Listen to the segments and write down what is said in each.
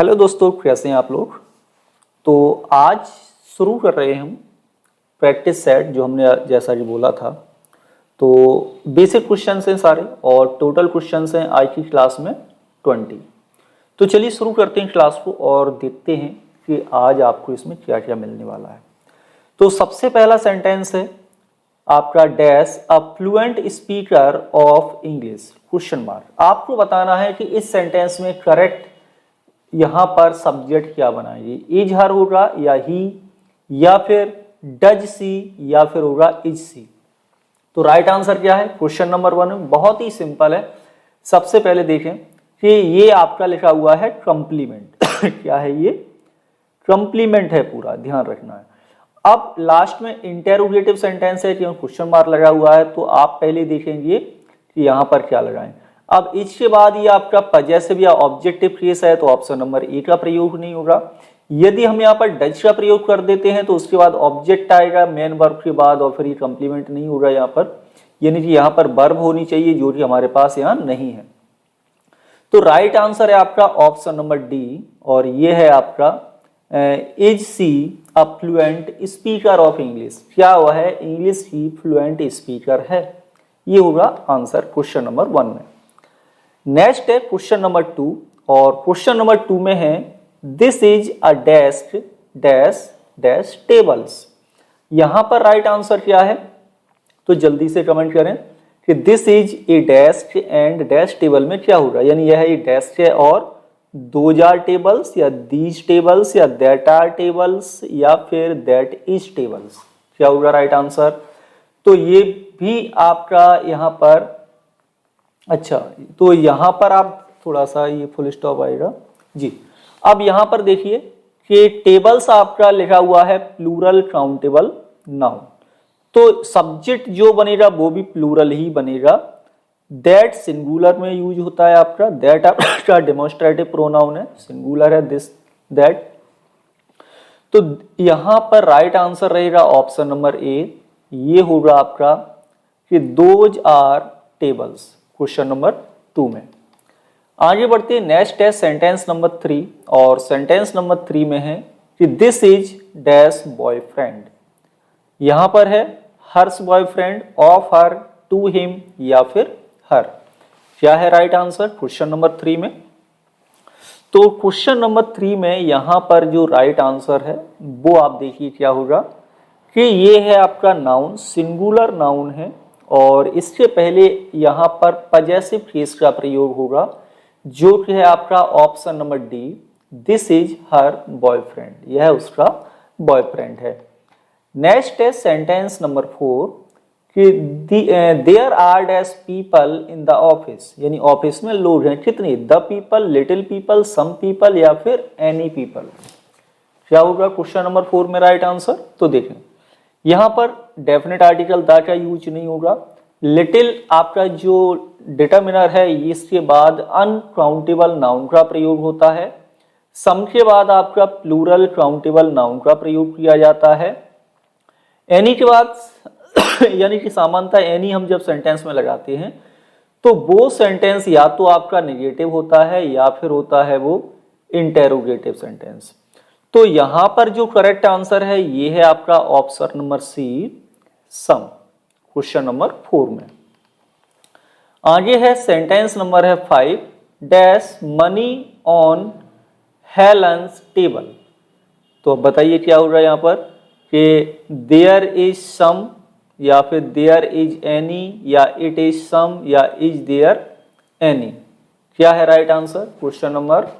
Hello दोस्तों, कैसे हैं आप लोग। तो आज शुरू कर रहे हैं हम प्रैक्टिस सेट, जो हमने जैसा कि बोला था। तो बेसिक क्वेश्चंस हैं सारे और टोटल क्वेश्चंस हैं आज की क्लास में 20। तो चलिए शुरू करते हैं क्लास को और देखते हैं कि आज आपको इसमें क्या क्या मिलने वाला है। तो सबसे पहला सेंटेंस है आपका dash a fluent speaker of English question mark. आपको बताना है कि इस सेंटेंस में करेक्ट यहाँ पर सब्जेक्ट क्या बनाएगी, इज हर होगा या ही, या फिर डज सी, या फिर होगा इज सी। तो राइट आंसर क्या है क्वेश्चन नंबर 1 में, बहुत ही सिंपल है। सबसे पहले देखें कि ये आपका लिखा हुआ है कॉम्प्लीमेंट क्या है ये, कॉम्प्लीमेंट है, पूरा ध्यान रखना है। अब लास्ट में इंटेरोगेटिव सेंटेंस है, क्वेश्चन मार्क लगा हुआ है, तो आप पहले देखेंगे कि यहाँ पर क्या लगाएं। अब इसके बाद ये आपका पजेसिव या ऑब्जेक्टिव फ्रेज है, तो ऑप्शन नंबर ए का प्रयोग नहीं होगा। यदि हम यहाँ पर डज का प्रयोग कर देते हैं तो उसके बाद ऑब्जेक्ट आएगा मेन वर्ब के बाद, और फिर ये कंप्लीमेंट नहीं होगा यहाँ पर, यानी कि यहाँ पर वर्ब होनी चाहिए, जो कि हमारे पास यहाँ नहीं है। तो राइट आंसर है आपका ऑप्शन नंबर डी, और ये है आपका is she a fluent speaker of English. क्या हुआ है, इंग्लिश की फ्लुएंट स्पीकर है, ये होगा आंसर क्वेश्चन नंबर 1 में। नेक्स्ट है क्वेश्चन नंबर 2, और क्वेश्चन नंबर 2 में है this is a desk dash dash tables. यहां पर राइट आंसर क्या है, तो जल्दी से कमेंट करें कि this is a desk and dash table में क्या होगा, यानी यह एक डेस्क है और दोज आर टेबल्स, या दीज टेबल्स, या दैट आर टेबल्स, या फिर दैट इज टेबल्स। क्या होगा राइट आंसर, तो ये भी आपका यहाँ पर, अच्छा तो यहाँ पर आप थोड़ा सा ये फुल स्टॉप आएगा जी। अब यहाँ पर देखिए कि टेबल्स आपका लिखा हुआ है प्लूरल काउंटेबल नाउन, तो सब्जेक्ट जो बनेगा वो भी प्लूरल ही बनेगा। दैट सिंगुलर में यूज होता है आपका, दैट आपका डेमोन्स्ट्रेटिव प्रोनाउन है, सिंगुलर है दिस दैट। तो यहाँ पर राइट आंसर रहेगा ऑप्शन नंबर ए, ये होगा आपका कि those are tables question number 2 में। आगे बढ़ते हैं, नेक्स्ट है सेंटेंस नंबर 3, और सेंटेंस नंबर 3 में है कि दिस इज डैश बॉयफ्रेंड। यहां पर है hers boyfriend, of her, to him, या फिर हर। क्या है राइट आंसर क्वेश्चन नंबर 3 में, तो क्वेश्चन नंबर 3 में यहां पर जो राइट आंसर है वो आप देखिए क्या होगा कि ये है आपका नाउन, सिंगुलर नाउन है, और इससे पहले यहाँ पर पजेसिव फ्रेज का प्रयोग होगा, जो कि है आपका option number D, this is her boyfriend, यह उसका बॉयफ्रेंड है। नेक्स्ट है सेंटेंस नंबर 4 कि there are dash people in the office, यानी ऑफिस में लोग हैं कितने, the people, little people, some people, या फिर एनी पीपल। क्या होगा क्वेश्चन नंबर 4 में राइट आंसर, तो देखें यहां पर डेफिनेट आर्टिकल द का यूज नहीं होगा। लिटिल आपका जो डिटरमिनर है, इसके बाद अनकाउंटेबल नाउन का प्रयोग होता है। सम के बाद आपका प्लूरल काउंटेबल नाउन का प्रयोग किया जाता है। एनी के बाद यानी कि सामान्यतः एनी हम जब सेंटेंस में लगाते हैं तो वो सेंटेंस या तो आपका नेगेटिव होता है या फिर होता है वो इंटेरोगेटिव सेंटेंस। तो यहां पर जो करेक्ट आंसर है ये है आपका option number C, some question number 4 में। आगे है सेंटेंस नंबर है 5, dash money on Helen's table. तो अब बताइए क्या होगा यहाँ पर कि देयर इज सम, या फिर देयर इज एनी, या इट इज सम, या इज देयर एनी। क्या है राइट आंसर क्वेश्चन नंबर,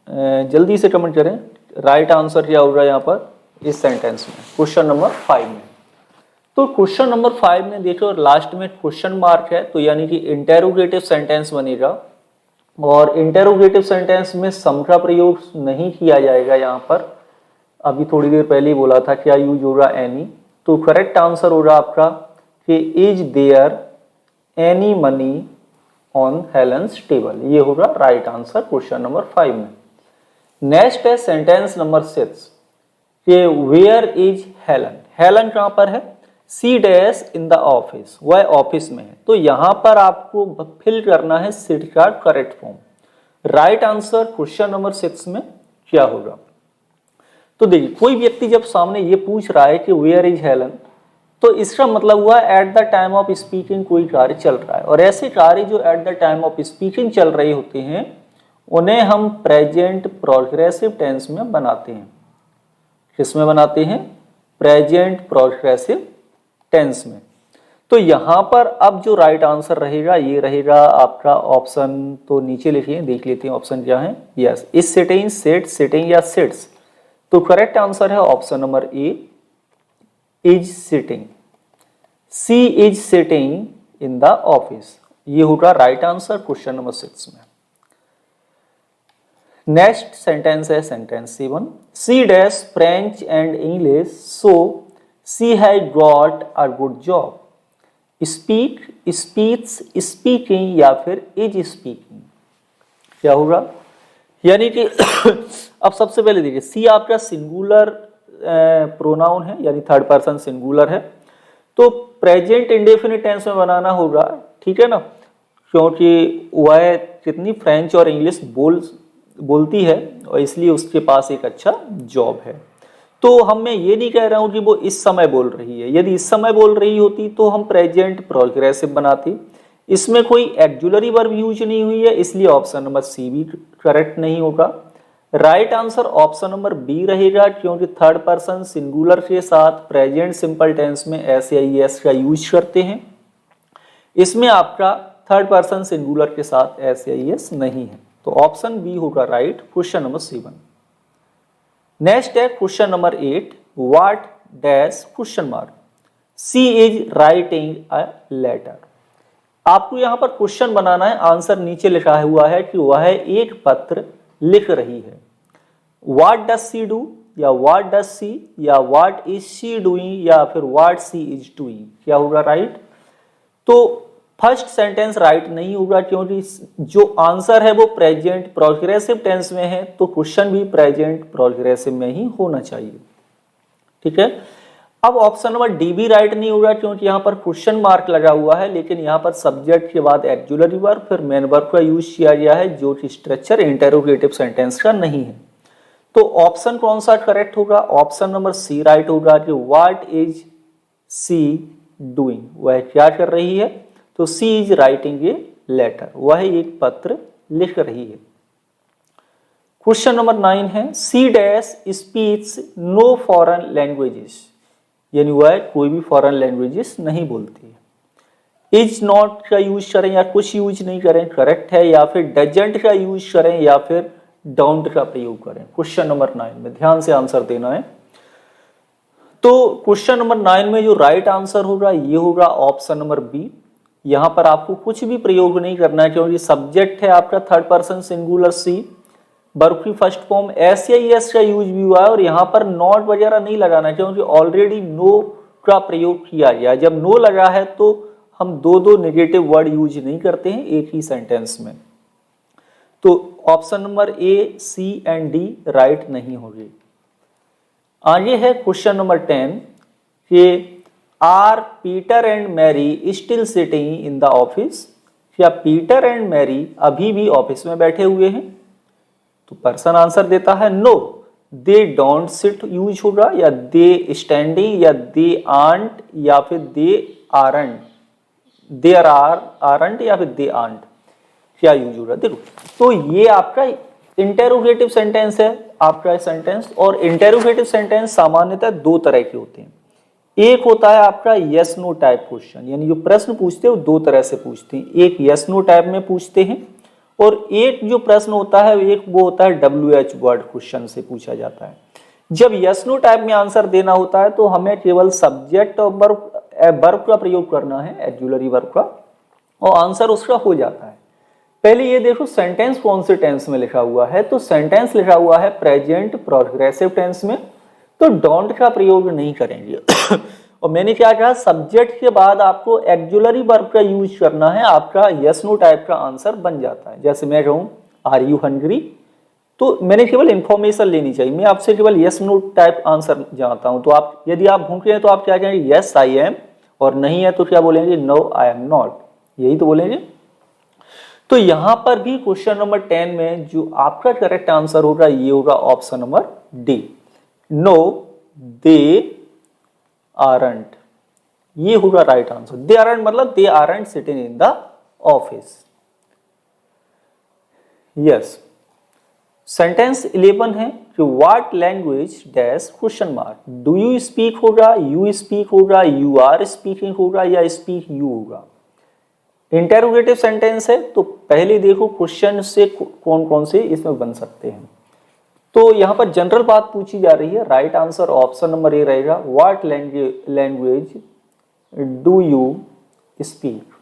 जल्दी से कमेंट करें राइट आंसर क्या होगा यहाँ पर इस सेंटेंस में क्वेश्चन नंबर 5 में। तो क्वेश्चन नंबर 5 में देखो लास्ट में क्वेश्चन मार्क है, तो यानी कि इंटेरोगेटिव सेंटेंस बनेगा, और इंटेरोगेटिव सेंटेंस में सम का प्रयोग नहीं किया जाएगा। यहाँ पर अभी थोड़ी देर पहले ही बोला था क्या यूज होगा, एनी। तो करेक्ट आंसर होगा आपका कि is there any money on Helen's table, ये होगा राइट आंसर क्वेश्चन नंबर 5 में। नेक्स्ट है सेंटेंस नंबर 6 कि वेयर इज हेलन। हेलन कहां पर है, she dash in the office, वह ऑफिस में है। तो यहां पर आपको फिल करना है सिट का correct form. Right answer question number 6 में क्या होगा? तो देखिए, कोई व्यक्ति जब सामने ये पूछ रहा है कि वेयर इज हेलन, तो इसका मतलब हुआ at the time of speaking कोई कार्य चल रहा है, और ऐसे कार्य जो at the time of speaking चल रहे होते हैं उन्हें हम प्रेजेंट प्रोग्रेसिव टेंस में बनाते हैं। किसमें बनाते हैं? प्रेजेंट प्रोग्रेसिव टेंस में। तो यहां पर अब जो राइट आंसर रहेगा ये रहेगा आपका ऑप्शन, तो नीचे लिखिए, देख लेते हैं ऑप्शन क्या है। Yes, is sitting, sit, sitting या सिट्स। तो करेक्ट आंसर है option number A, is sitting. She is sitting in the office, ये होगा राइट आंसर क्वेश्चन नंबर 6 में। नेक्स्ट सेंटेंस है sentence 7। She dash French and English, so she has got a good job. Speak, speaks, speaking या फिर is speaking, क्या होगा? यानी कि अब सबसे पहले देखिए, सी आपका सिंगुलर प्रोनाउन है, यानी थर्ड पर्सन सिंगुलर है, तो प्रेजेंट इंडेफिनिट टेंस में बनाना होगा, ठीक है ना, क्योंकि वह कितनी फ्रेंच और इंग्लिश बोलती है और इसलिए उसके पास एक अच्छा जॉब है। तो मैं ये नहीं कह रहा हूं कि वो इस समय बोल रही है, यदि इस समय बोल रही होती तो हम प्रेजेंट प्रोग्रेसिव बनाते। इसमें कोई एक्जुलरी वर्ब यूज नहीं हुई है, इसलिए ऑप्शन नंबर सी भी करेक्ट नहीं होगा। Right answer option number B रहेगा, क्योंकि थर्ड पर्सन सिंगुलर के साथ प्रेजेंट सिंपल टेंस में एस या एस का यूज करते हैं। इसमें आपका थर्ड पर्सन सिंगुलर के साथ एस या एस नहीं है, तो ऑप्शन बी होगा राइट क्वेश्चन नंबर 7। नेक्स्ट है question number 8, what dash question mark, she is writing a letter. आपको यहां पर क्वेश्चन बनाना है, आंसर नीचे लिखा हुआ है कि वह एक पत्र लिख रही है। व्हाट डज सी डू, या व्हाट डज सी, या व्हाट इज शी डूइंग, या फिर व्हाट सी इज डूइंग, क्या होगा राइट? तो फर्स्ट सेंटेंस राइट नहीं होगा, क्योंकि जो आंसर है वो प्रेजेंट प्रोग्रेसिव टेंस में है, तो क्वेश्चन भी प्रेजेंट प्रोग्रेसिव में ही होना चाहिए, ठीक है। अब ऑप्शन नंबर डी भी राइट नहीं होगा, क्योंकि यहाँ पर क्वेश्चन मार्क लगा हुआ है, लेकिन यहाँ पर सब्जेक्ट के बाद एक्जुलरी वर्ब फिर मेन वर्ब का यूज किया गया है, जो कि स्ट्रक्चर इंटेरोगेटिव सेंटेंस का नहीं है। तो ऑप्शन कौन सा करेक्ट होगा? ऑप्शन नंबर सी राइट होगा कि व्हाट इज सी डूइंग, वह क्या कर रही है? तो सी इज राइटिंग ए लेटर, वह एक पत्र लिख रही है। क्वेश्चन नंबर 9 है, she dash speaks no foreign languages, यानी वह कोई भी फॉरेन लैंग्वेजेस नहीं बोलती है। इज नॉट का यूज करें या कुछ यूज नहीं करें, करेक्ट है, या फिर डजंट का यूज करें या फिर डोंट का प्रयोग करें। क्वेश्चन नंबर 9 में ध्यान से आंसर देना है। तो क्वेश्चन नंबर 9 में जो राइट आंसर होगा ये होगा ऑप्शन नंबर बी। यहां पर आपको कुछ भी प्रयोग नहीं करना है, क्योंकि सब्जेक्ट है आपका थर्ड पर्सन सिंगुलर सी, वर्ब की फर्स्ट फॉर्म एस या एस का यूज भी हुआ है, और यहाँ पर नॉट वगैरह नहीं लगाना है, क्योंकि ऑलरेडी नो का प्रयोग किया गया। जब नो लगा है तो हम दो नेगेटिव वर्ड यूज नहीं करते हैं एक ही सेंटेंस में। तो option number A, C and D right नहीं होगी। आगे है क्वेश्चन नंबर 10 कि are Peter and Mary still sitting in the office, क्या पीटर एंड मैरी अभी भी ऑफिस में बैठे हुए हैं? तो पर्सन आंसर देता है no, they don't sit use होगा, या दे स्टैंडिंग, या दे आंट, या फिर दे आरंट, देयर आरंट, या फिर दे आंट, क्या यूज होगा? देखो, तो ये आपका इंटेरोगेटिव सेंटेंस है आपका सेंटेंस, और इंटेरोगेटिव सेंटेंस सामान्यतः दो तरह के होते हैं। एक होता है आपका यस नो टाइप क्वेश्चन, यानी जो प्रश्न पूछते हैं वो दो तरह से पूछते हैं, एक यस नो टाइप में पूछते हैं, और एक जो प्रश्न होता है एक वो होता है WH वर्ड क्वेश्चन से पूछा जाता है। जब यस नो टाइप में आंसर देना होता है तो हमें केवल सब्जेक्ट और वर्ब का प्रयोग करना है, एक्जुलरी वर्ब का, और आंसर उसका हो जाता है। पहले ये देखो सेंटेंस कौन से टेंस में लिखा हुआ है, तो सेंटेंस लिखा हुआ है प्रेजेंट प्रोग्रेसिव टेंस में, तो डोंट का प्रयोग नहीं करेंगे। और मैंने क्या कहा, सब्जेक्ट के बाद आपको एक्जुलरी वर्ब का यूज करना है, आपका यस नो टाइप का आंसर बन जाता है। जैसे मैं कहूं आर यू हंग्री, तो मैंने केवल इंफॉर्मेशन लेनी चाहिए, मैं आपसे केवल यस नो टाइप आंसर जानता हूं। तो आप यदि आप भूखे हैं तो आप क्या कहेंगे, यस आई एम, और नहीं है तो क्या बोलेंगे, नो आई एम नॉट, यही तो बोलेंगे। तो यहां पर भी क्वेश्चन नंबर 10 में जो आपका करेक्ट आंसर होगा ये होगा option number D, no they aren't, ये होगा राइट आंसर। दे आरंट मतलब they aren't sitting in the office. Yes, sentence 11 है कि what language dash question mark, do you speak होगा, यू स्पीक होगा, यू आर स्पीकिंग होगा या speak you होगा। इंटेरोगेटिव सेंटेंस है तो पहले देखो क्वेश्चन से कौन कौन से इसमें बन सकते हैं। तो यहां पर जनरल बात पूछी जा रही है, right answer option number A रहेगा, what language do you speak.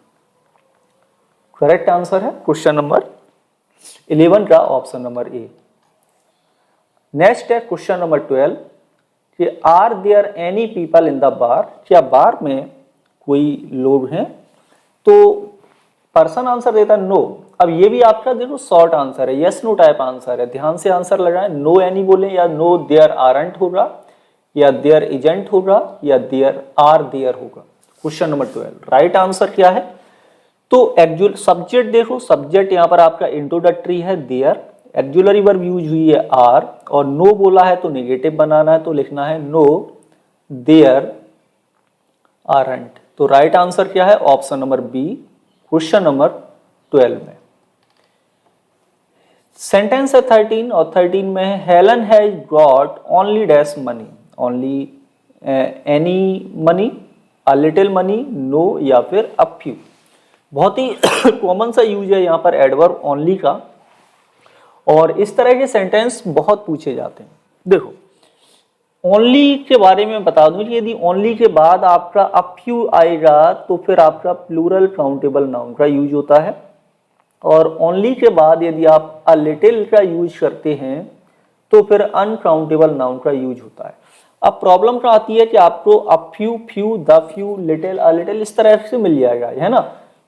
Correct answer है क्वेश्चन नंबर 11 का ऑप्शन नंबर ए। नेक्स्ट है क्वेश्चन नंबर 12 कि are there any people in the bar, क्या बार में कोई लोग हैं। तो पर्सन आंसर देता है नो। अब ये भी आपका देखो शॉर्ट आंसर है, यस नो टाइप आंसर है, ध्यान से आंसर लगाएं। नो एनी बोले या नो देयर आरंट होगा या देयर इजेंट होगा या देयर आर देयर होगा। क्वेश्चन नंबर 12 राइट आंसर क्या है। तो एक्चुअल सब्जेक्ट देखो, सब्जेक्ट यहाँ पर आपका इंट्रोडक्टरी है देयर, एक्जुलरी वर्ब यूज हुई है आर, और नो बोला है तो नेगेटिव बनाना है तो लिखना है नो देयर आरंट। तो राइट आंसर क्या है option number B, question number 12 में। सेंटेंस है 13 और 13 में है Helen has got only dash money, only any money, a little money, no या फिर अ फ्यू। बहुत ही कॉमन सा यूज है यहाँ पर एडवर्ब ओनली का, और इस तरह के सेंटेंस बहुत पूछे जाते हैं। देखो ओनली के बारे में बता दूं कि यदि ओनली के बाद आपका अ फ्यू आएगा तो फिर आपका प्लूरल काउंटेबल नाउन का यूज होता है, और ओनली के बाद यदि आप अ लिटिल का यूज करते हैं तो फिर अनकाउंटेबल नाउन का यूज होता है। अब प्रॉब्लम क्या आती है कि आपको a few, few, the few, little, a little इस तरह से मिल जाएगा, है ना।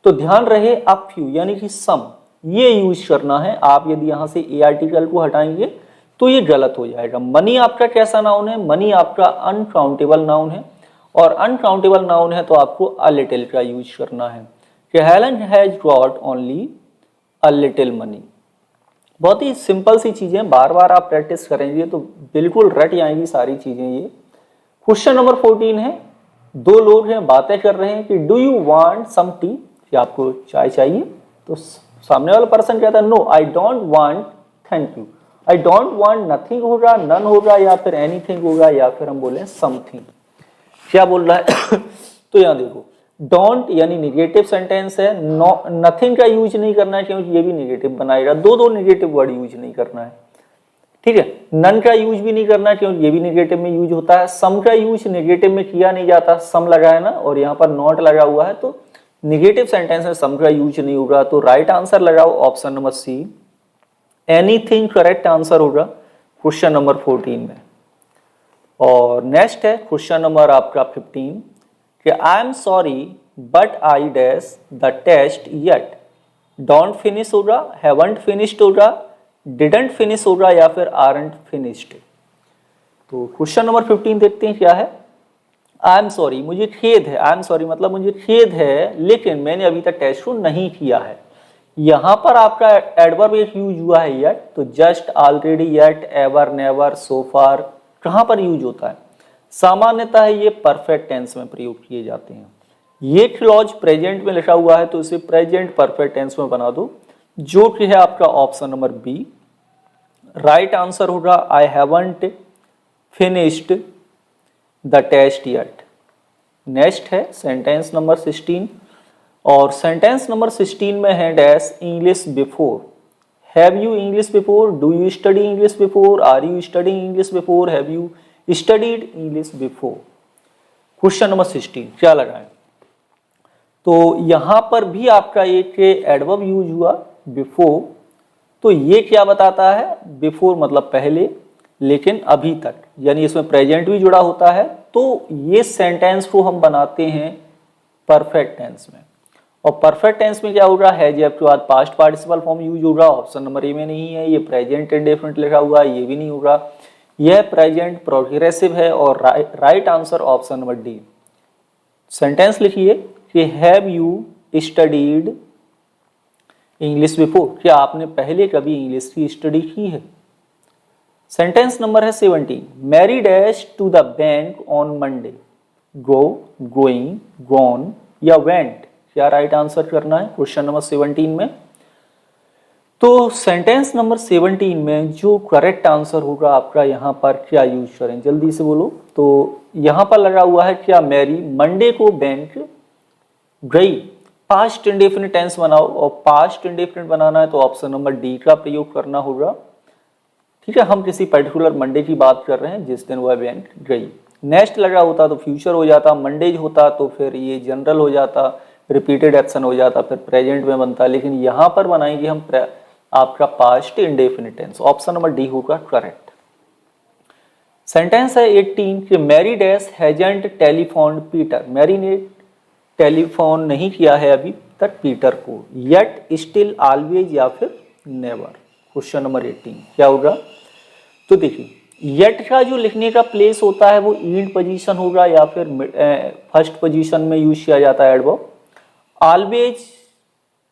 तो ध्यान रहे अ फ्यू यानी कि सम, ये यूज करना है। आप यदि यहां से ए आर्टिकल को हटाएंगे तो ये गलत हो जाएगा। मनी आपका कैसा नाउन है, मनी आपका अनकाउंटेबल नाउन है, और अनकाउंटेबल नाउन है तो आपको अ लिटिल का यूज करना है कि Helen has got only a little money. बहुत ही सिंपल सी चीजें, बार बार आप प्रैक्टिस करेंगे तो बिल्कुल रट जाएंगी सारी चीजें ये। क्वेश्चन नंबर 14 है, दो लोग हैं बातें कर रहे हैं कि do you want some tea, कि आपको चाय चाहिए। तो सामने वाला पर्सन कहता है no I don't want thank you. I don't want nothing होगा, नन होगा या फिर एनीथिंग होगा या फिर हम बोले समथिंग। क्या बोल रहा है तो यहां देखो डोंट यानी निगेटिव सेंटेंस है, नथिंग का यूज नहीं करना है क्योंकि ये भी निगेटिव बनाएगा, दो निगेटिव वर्ड यूज नहीं करना है, ठीक है। नन का यूज भी नहीं करना है क्योंकि ये भी निगेटिव में यूज होता है। सम का यूज निगेटिव में किया नहीं जाता, सम लगा है ना और यहाँ पर नॉट लगा हुआ है तो निगेटिव सेंटेंस में सम का यूज नहीं होगा। तो राइट आंसर लगाओ option number C, anything correct answer होगा क्वेश्चन नंबर 14 में। और नेक्स्ट है क्वेश्चन नंबर आपका 15 कि I am sorry but I dash the test yet. Don't finish होगा, हैवंट फिनिश्ड होगा, डिडंट फिनिश होगा या फिर आरंट फिनिश्ड। तो क्वेश्चन नंबर 15 देखते हैं क्या है। आई एम सॉरी, मुझे खेद है, आई एम सॉरी मतलब मुझे खेद है लेकिन मैंने अभी तक टेस्ट को नहीं किया है। यहां पर आपका एडवर्ब एक यूज हुआ है येट, तो just, already, yet, ever, never, so far कहां पर यूज होता है। सामान्यतः ये परफेक्ट टेंस में प्रयोग किए जाते हैं। ये क्लॉज प्रेजेंट में लिखा हुआ है तो इसे प्रेजेंट परफेक्ट टेंस में बना दो, जो कि है आपका option number B. Right answer होगा I haven't finished the test yet. Next है सेंटेंस नंबर 16 और सेंटेंस नंबर 16 में है dash English before. Have you English before, do you study English before, are you studying English before, have you studied English before. Question number 16 क्या लगाएं। तो यहां पर भी आपका एक एडवर्ब यूज हुआ बिफोर, तो ये क्या बताता है, बिफोर मतलब पहले लेकिन अभी तक, यानी इसमें प्रेजेंट भी जुड़ा होता है। तो ये सेंटेंस को हम बनाते हैं परफेक्ट टेंस में, और परफेक्ट टेंस में क्या होगा, हैज के बाद पास्ट पार्टिसिपल फॉर्म यूज होगा। ऑप्शन नंबर ए में नहीं है, ये प्रेजेंट इंडेफिनिट लिखा हुआ है, ये भी नहीं होगा, यह प्रेजेंट प्रोग्रेसिव है। और right answer option number D. Sentence लिखिए कि have you studied English before, क्या आपने पहले कभी इंग्लिश की स्टडी की है? सेंटेंस नंबर है 17, Mary dash to the bank on Monday, go, going, gone या वेंट, क्या राइट आंसर करना है क्वेश्चन नंबर 17 में। तो सेंटेंस नंबर 17 में जो करेक्ट आंसर होगा आपका यहाँ पर क्या यूज करें, जल्दी से बोलो। तो यहाँ पर लगा हुआ है क्या मैरी मंडे को बैंक गई, पास्ट इंडेफिनिट टेंस बनाओ, और पास्ट इंडेफिनिट बनाना है तो ऑप्शन नंबर डी का प्रयोग करना होगा। ठीक है, हम किसी पर्टिकुलर मंडे की बात कर रहे हैं जिस दिन वह बैंक गई। नेक्स्ट लगा होता तो फ्यूचर हो जाता, मंडे होता तो फिर ये जनरल हो जाता, रिपीटेड एक्शन हो जाता, फिर प्रेजेंट में बनता, लेकिन यहाँ पर बनाएंगे हम आपका past indefinite tense, option number D होगा करेक्ट। सेंटेंस है 18 कि Mary dash hasn't telephone Peter, Mary ने टेलीफोन नहीं किया है अभी तक पीटर को, येट, स्टिल, ऑलवेज या फिर नेवर, क्वेश्चन नंबर 18 क्या होगा। तो देखिए येट का जो लिखने का प्लेस होता है वो ईंड पोजीशन होगा या फिर फर्स्ट पोजीशन में यूज किया जाता है एडवर्ब। ऑलवेज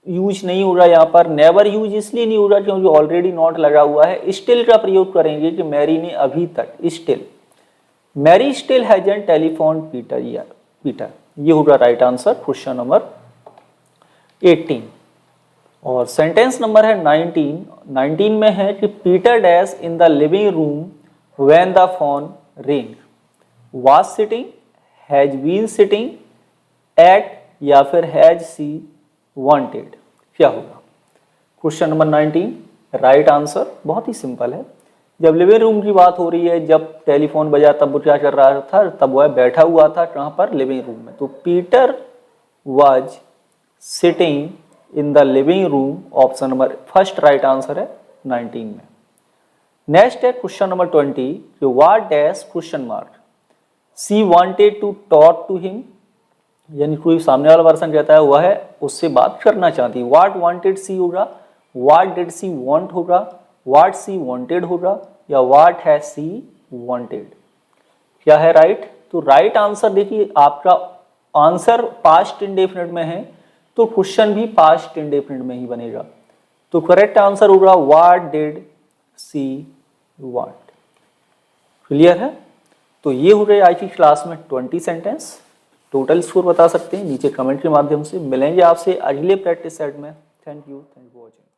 यूज नहीं होगा यहाँ पर, नेवर यूज इसलिए नहीं होगा क्योंकि ऑलरेडी नॉट लगा हुआ है। स्टिल का प्रयोग करेंगे कि मैरी ने अभी तक, still, Mary still hasn't telephone Peter या पीटर, ये होगा राइट आंसर क्वेश्चन नंबर 18। और सेंटेंस नंबर है 19 में है कि Peter dash in the living room when the phone ring, was sitting, has been sitting, at या फिर हैज सी वांटेड, क्या होगा क्वेश्चन नंबर 19 राइट आंसर। बहुत ही सिंपल है, जब लिविंग रूम की बात हो रही है, जब टेलीफोन बजा तब वो क्या कर रहा था, तब वह बैठा हुआ था कहाँ पर, लिविंग रूम में। तो Peter was sitting in the living room, option number first right answer है 19 में। नेक्स्ट है question number 20, what dash question mark, she wanted to talk to him, यानी कोई सामने वाला पर्सन कहता है वह उससे बात करना चाहती, व्हाट वांटेड सी होगा, व्हाट डिड सी वांट होगा, व्हाट सी वांटेड होगा या व्हाट हैज सी वांटेड, क्या है राइट। तो राइट आंसर देखिए आपका आंसर पास्ट इंडेफिनिट में है तो क्वेश्चन भी पास्ट इंडेफिनिट में ही बनेगा। तो करेक्ट आंसर होगा what did C want. Clear है। तो ये हो गए आज की क्लास में 20 सेंटेंस। टोटल स्कोर बता सकते हैं नीचे कमेंट के माध्यम से। मिलेंगे आपसे अगले प्रैक्टिस सेट में। Thank you for watching.